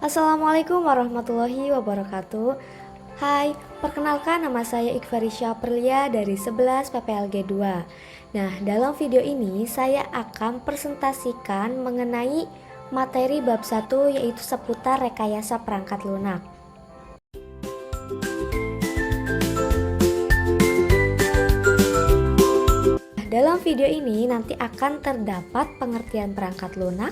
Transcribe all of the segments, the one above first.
Assalamualaikum warahmatullahi wabarakatuh. Hai, perkenalkan nama saya Ikhvarisya Perlia dari 11 PPLG 2. Nah, dalam video ini saya akan presentasikan mengenai materi bab 1 yaitu seputar rekayasa perangkat lunak. Dalam video ini nanti akan terdapat pengertian perangkat lunak,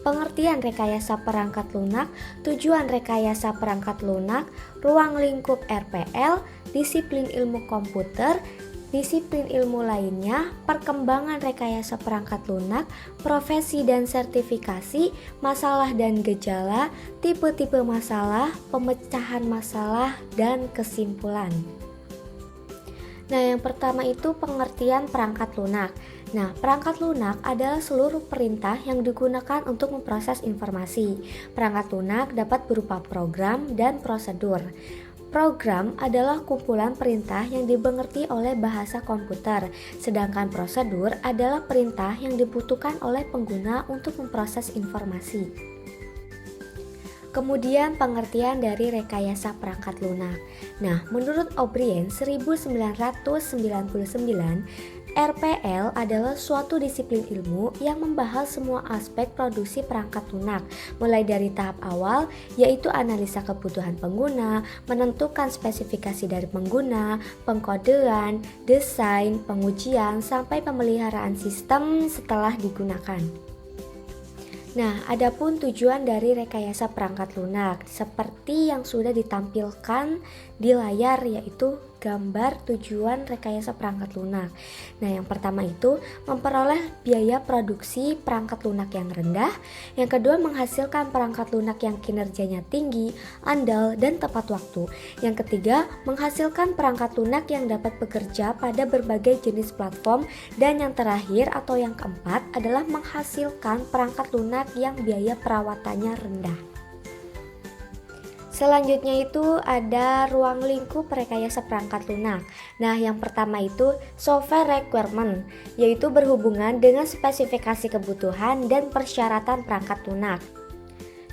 pengertian rekayasa perangkat lunak, tujuan rekayasa perangkat lunak, ruang lingkup RPL, disiplin ilmu komputer, disiplin ilmu lainnya, perkembangan rekayasa perangkat lunak, profesi dan sertifikasi, masalah dan gejala, tipe-tipe masalah, pemecahan masalah, dan kesimpulan. Nah, yang pertama itu pengertian perangkat lunak. Nah, perangkat lunak adalah seluruh perintah yang digunakan untuk memproses informasi. Perangkat lunak dapat berupa program dan prosedur. Program adalah kumpulan perintah yang dimengerti oleh bahasa komputer, sedangkan prosedur adalah perintah yang dibutuhkan oleh pengguna untuk memproses informasi. Kemudian pengertian dari rekayasa perangkat lunak. Nah, menurut O'Brien 1999, RPL adalah suatu disiplin ilmu yang membahas semua aspek produksi perangkat lunak, mulai dari tahap awal yaitu analisa kebutuhan pengguna, menentukan spesifikasi dari pengguna, pengkodean, desain, pengujian, sampai pemeliharaan sistem setelah digunakan. Nah, adapun tujuan dari rekayasa perangkat lunak seperti yang sudah ditampilkan di layar, yaitu gambar tujuan rekayasa perangkat lunak. Nah, yang pertama itu memperoleh biaya produksi perangkat lunak yang rendah. Yang kedua, menghasilkan perangkat lunak yang kinerjanya tinggi, andal, dan tepat waktu. Yang ketiga, menghasilkan perangkat lunak yang dapat bekerja pada berbagai jenis platform. Dan yang terakhir atau yang keempat adalah menghasilkan perangkat lunak yang biaya perawatannya rendah. Selanjutnya itu ada ruang lingkup rekayasa perangkat lunak. Nah, yang pertama itu software requirement, yaitu berhubungan dengan spesifikasi kebutuhan dan persyaratan perangkat lunak.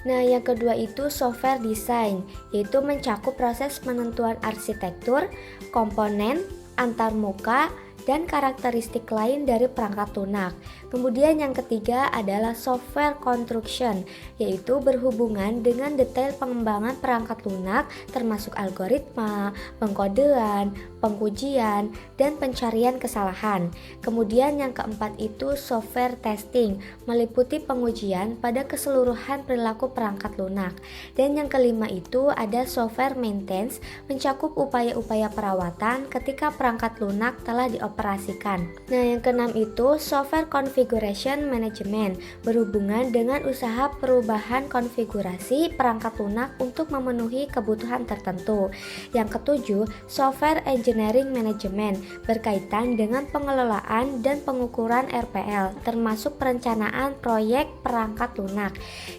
Nah, yang kedua itu software design, yaitu mencakup proses penentuan arsitektur, komponen, antarmuka, dan karakteristik lain dari perangkat lunak. Kemudian yang ketiga adalah software construction, yaitu berhubungan dengan detail pengembangan perangkat lunak termasuk algoritma, pengkodean, pengujian, dan pencarian kesalahan. Kemudian yang keempat itu software testing, meliputi pengujian pada keseluruhan perilaku perangkat lunak. Dan yang kelima itu ada software maintenance, mencakup upaya-upaya perawatan ketika perangkat lunak telah dioperasikan. Nah, yang keenam itu software configuration management, berhubungan dengan usaha perubahan konfigurasi perangkat lunak untuk memenuhi kebutuhan tertentu. Yang ketujuh, software engineering management, berkaitan dengan pengelolaan dan pengukuran RPL, termasuk perencanaan proyek perangkat lunak.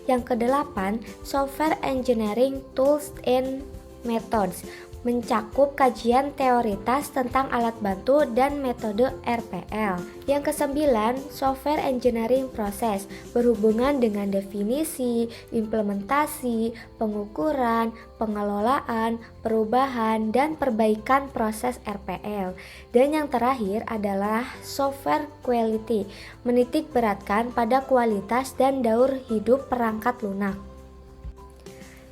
Yang kedelapan, software engineering tools and methods, mencakup kajian teoritas tentang alat bantu dan metode RPL. Yang kesembilan, software engineering process, berhubungan dengan definisi, implementasi, pengukuran, pengelolaan, perubahan, dan perbaikan proses RPL. Dan yang terakhir adalah software quality, menitik beratkan pada kualitas dan daur hidup perangkat lunak.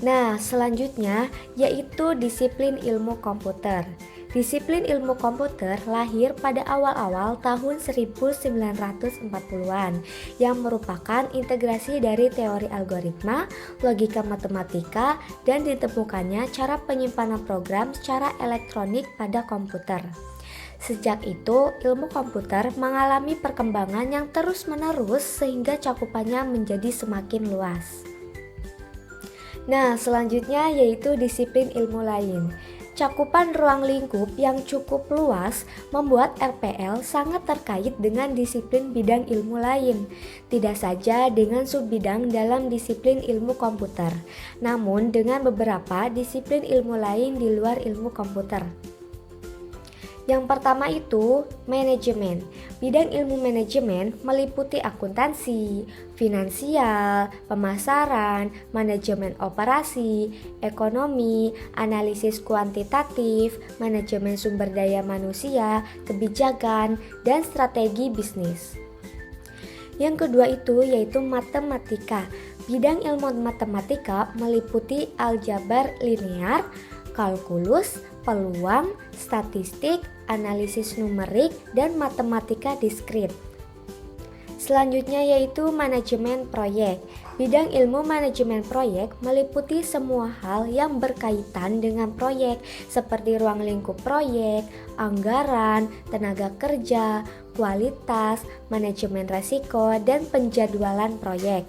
Nah, selanjutnya yaitu disiplin ilmu komputer. Disiplin ilmu komputer lahir pada awal-awal tahun 1940-an yang merupakan integrasi dari teori algoritma, logika matematika, dan ditemukannya cara penyimpanan program secara elektronik pada komputer. Sejak itu, ilmu komputer mengalami perkembangan yang terus-menerus sehingga cakupannya menjadi semakin luas. Nah, selanjutnya yaitu disiplin ilmu lain. Cakupan ruang lingkup yang cukup luas membuat RPL sangat terkait dengan disiplin bidang ilmu lain, tidak saja dengan subbidang dalam disiplin ilmu komputer, namun dengan beberapa disiplin ilmu lain di luar ilmu komputer. Yang pertama itu manajemen. Bidang ilmu manajemen meliputi akuntansi, finansial, pemasaran, manajemen operasi, ekonomi, analisis kuantitatif, manajemen sumber daya manusia, kebijakan, dan strategi bisnis. Yang kedua itu yaitu matematika. Bidang ilmu matematika meliputi aljabar linear, kalkulus, peluang, statistik, analisis numerik, dan matematika diskrit. Selanjutnya yaitu manajemen proyek. Bidang ilmu manajemen proyek meliputi semua hal yang berkaitan dengan proyek seperti ruang lingkup proyek, anggaran, tenaga kerja, kualitas, manajemen risiko, dan penjadwalan proyek.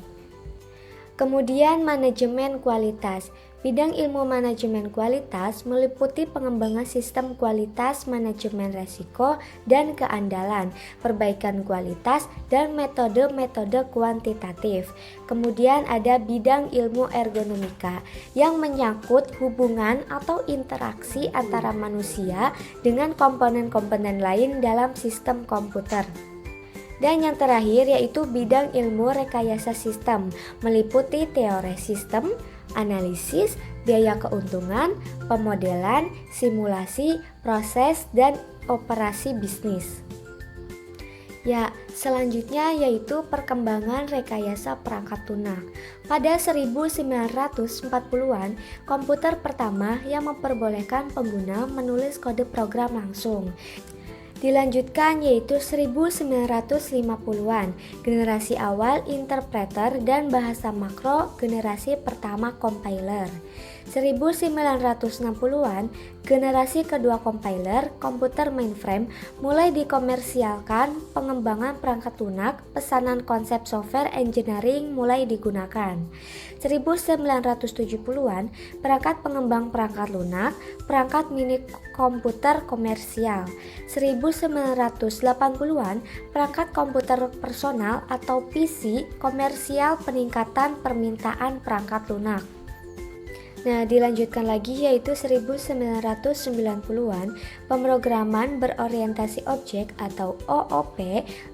Kemudian manajemen kualitas. Bidang ilmu manajemen kualitas meliputi pengembangan sistem kualitas, manajemen risiko dan keandalan, perbaikan kualitas, dan metode-metode kuantitatif. Kemudian ada bidang ilmu ergonomika yang menyangkut hubungan atau interaksi antara manusia dengan komponen-komponen lain dalam sistem komputer. Dan yang terakhir yaitu bidang ilmu rekayasa sistem, meliputi teori sistem, analisis, biaya keuntungan, pemodelan, simulasi, proses, dan operasi bisnis. Ya, selanjutnya yaitu perkembangan rekayasa perangkat lunak. Pada 1940-an, komputer pertama yang memperbolehkan pengguna menulis kode program langsung. Dilanjutkan yaitu 1950-an, generasi awal interpreter dan bahasa makro, generasi pertama compiler. 1960-an, generasi kedua compiler, komputer mainframe, mulai dikomersialkan, pengembangan perangkat lunak, pesanan konsep software engineering mulai digunakan. 1970-an, perangkat pengembang perangkat lunak, perangkat mini komputer komersial. 1980-an, perangkat komputer personal atau PC komersial, peningkatan permintaan perangkat lunak. Nah, dilanjutkan lagi yaitu 1990-an, pemrograman berorientasi objek atau OOP,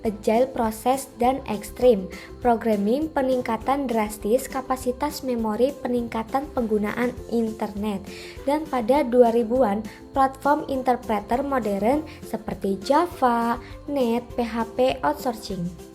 Agile Process dan Extreme, programming peningkatan drastis kapasitas memori, peningkatan penggunaan internet. Dan pada 2000-an, platform interpreter modern seperti Java, Net, PHP outsourcing.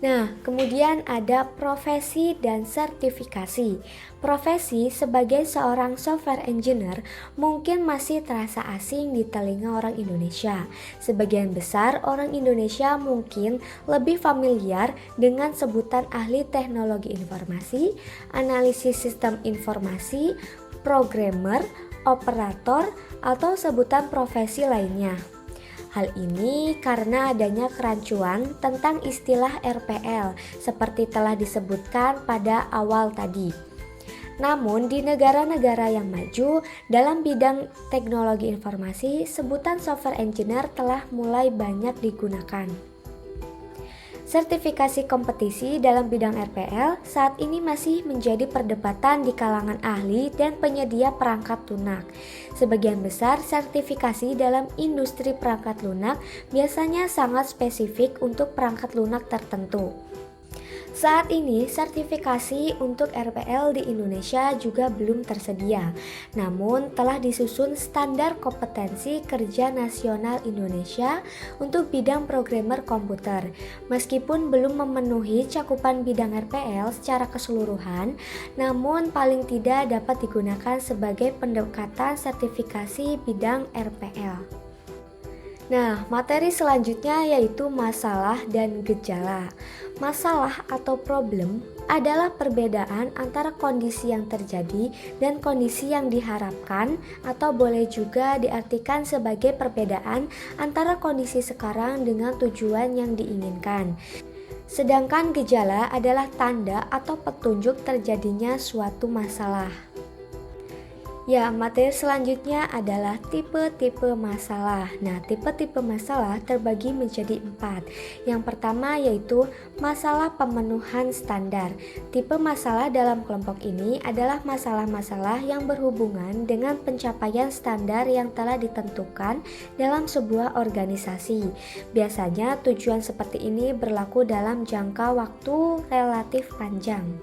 Nah, kemudian ada profesi dan sertifikasi. Profesi sebagai seorang software engineer mungkin masih terasa asing di telinga orang Indonesia. Sebagian besar orang Indonesia mungkin lebih familiar dengan sebutan ahli teknologi informasi, analisis sistem informasi, programmer, operator, atau sebutan profesi lainnya. Hal ini karena adanya kerancuan tentang istilah RPL seperti telah disebutkan pada awal tadi. Namun di negara-negara yang maju dalam bidang teknologi informasi, sebutan software engineer telah mulai banyak digunakan. Sertifikasi kompetisi dalam bidang RPL saat ini masih menjadi perdebatan di kalangan ahli dan penyedia perangkat lunak. Sebagian besar sertifikasi dalam industri perangkat lunak biasanya sangat spesifik untuk perangkat lunak tertentu. Saat ini sertifikasi untuk RPL di Indonesia juga belum tersedia. Namun telah disusun standar kompetensi kerja nasional Indonesia untuk bidang programmer komputer. Meskipun belum memenuhi cakupan bidang RPL secara keseluruhan, namun paling tidak dapat digunakan sebagai pendekatan sertifikasi bidang RPL. Nah, materi selanjutnya yaitu masalah dan gejala. Masalah atau problem adalah perbedaan antara kondisi yang terjadi dan kondisi yang diharapkan, atau boleh juga diartikan sebagai perbedaan antara kondisi sekarang dengan tujuan yang diinginkan. Sedangkan gejala adalah tanda atau petunjuk terjadinya suatu masalah. Ya, materi selanjutnya adalah tipe-tipe masalah. Nah, tipe-tipe masalah terbagi menjadi 4. Yang pertama yaitu masalah pemenuhan standar. Tipe masalah dalam kelompok ini adalah masalah-masalah yang berhubungan dengan pencapaian standar yang telah ditentukan dalam sebuah organisasi. Biasanya tujuan seperti ini berlaku dalam jangka waktu relatif panjang.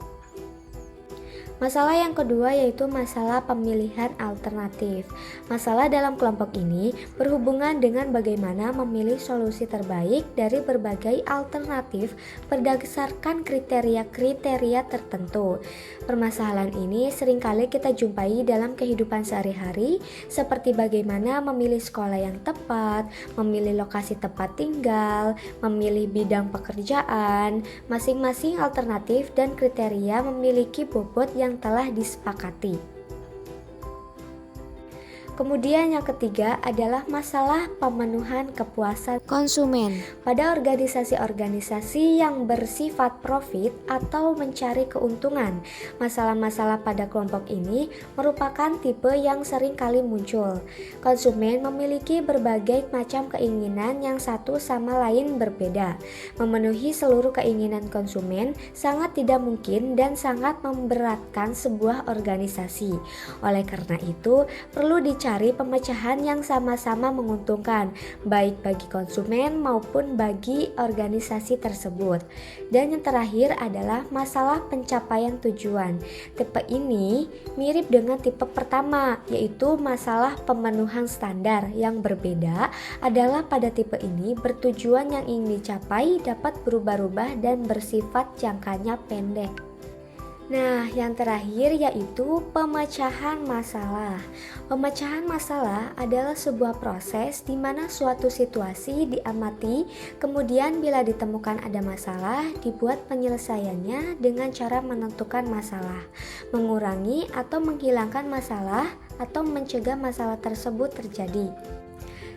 Masalah yang kedua yaitu masalah pemilihan alternatif. Masalah dalam kelompok ini berhubungan dengan bagaimana memilih solusi terbaik dari berbagai alternatif berdasarkan kriteria-kriteria tertentu. Permasalahan ini seringkali kita jumpai dalam kehidupan sehari-hari, seperti bagaimana memilih sekolah yang tepat, memilih lokasi tempat tinggal, memilih bidang pekerjaan. Masing-masing alternatif dan kriteria memiliki bobot yang telah disepakati. Kemudian yang ketiga adalah masalah pemenuhan kepuasan konsumen. Pada organisasi-organisasi yang bersifat profit atau mencari keuntungan, masalah-masalah pada kelompok ini merupakan tipe yang sering kali muncul. Konsumen memiliki berbagai macam keinginan yang satu sama lain berbeda. Memenuhi seluruh keinginan konsumen sangat tidak mungkin dan sangat memberatkan sebuah organisasi. Oleh karena itu, perlu dicari pemecahan yang sama-sama menguntungkan, baik bagi konsumen maupun bagi organisasi tersebut. Dan yang terakhir adalah masalah pencapaian tujuan. Tipe ini mirip dengan tipe pertama, yaitu masalah pemenuhan standar. Yang berbeda adalah pada tipe ini bertujuan yang ingin dicapai dapat berubah-ubah dan bersifat jangkanya pendek. Nah, yang terakhir yaitu pemecahan masalah. Pemecahan masalah adalah sebuah proses di mana suatu situasi diamati, kemudian bila ditemukan ada masalah, dibuat penyelesaiannya dengan cara menentukan masalah, mengurangi atau menghilangkan masalah, atau mencegah masalah tersebut terjadi.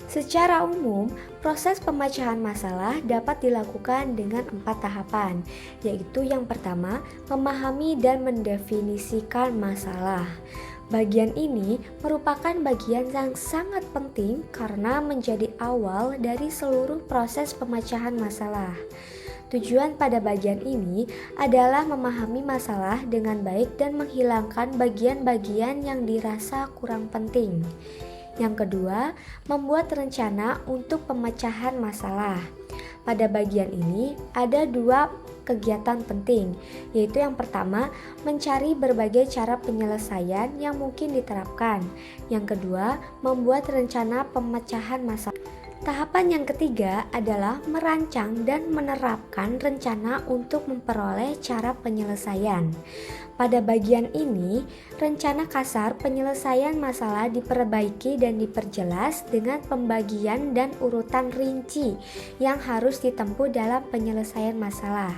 Secara umum, proses pemecahan masalah dapat dilakukan dengan 4 tahapan, yaitu yang pertama, memahami dan mendefinisikan masalah. Bagian ini merupakan bagian yang sangat penting karena menjadi awal dari seluruh proses pemecahan masalah. Tujuan pada bagian ini adalah memahami masalah dengan baik dan menghilangkan bagian-bagian yang dirasa kurang penting. Yang kedua, membuat rencana untuk pemecahan masalah. Pada bagian ini ada 2 kegiatan penting, yaitu yang pertama, mencari berbagai cara penyelesaian yang mungkin diterapkan. Yang kedua, membuat rencana pemecahan masalah. Tahapan yang ketiga adalah merancang dan menerapkan rencana untuk memperoleh cara penyelesaian. Pada bagian ini, rencana kasar penyelesaian masalah diperbaiki dan diperjelas dengan pembagian dan urutan rinci yang harus ditempuh dalam penyelesaian masalah.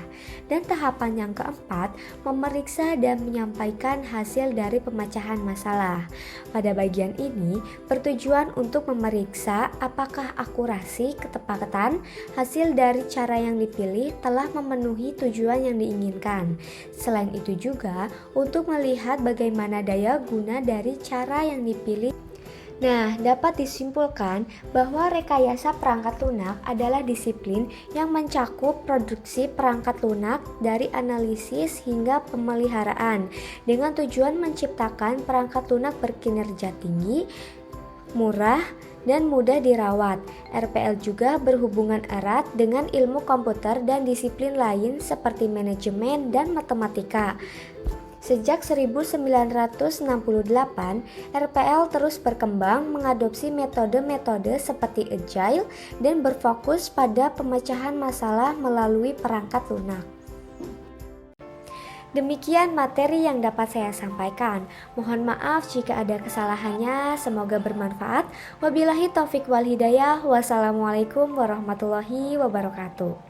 Dan tahapan yang keempat, memeriksa dan menyampaikan hasil dari pemecahan masalah. Pada bagian ini, bertujuan untuk memeriksa apakah akurasi, ketepatan, hasil dari cara yang dipilih telah memenuhi tujuan yang diinginkan. Selain itu juga, untuk melihat bagaimana daya guna dari cara yang dipilih. Nah, dapat disimpulkan bahwa rekayasa perangkat lunak adalah disiplin yang mencakup produksi perangkat lunak dari analisis hingga pemeliharaan dengan tujuan menciptakan perangkat lunak berkinerja tinggi, murah, dan mudah dirawat. RPL juga berhubungan erat dengan ilmu komputer dan disiplin lain seperti manajemen dan matematika. Sejak 1968, RPL terus berkembang mengadopsi metode-metode seperti Agile dan berfokus pada pemecahan masalah melalui perangkat lunak. Demikian materi yang dapat saya sampaikan. Mohon maaf jika ada kesalahannya, semoga bermanfaat. Wabillahi taufik wal hidayah. Wassalamualaikum warahmatullahi wabarakatuh.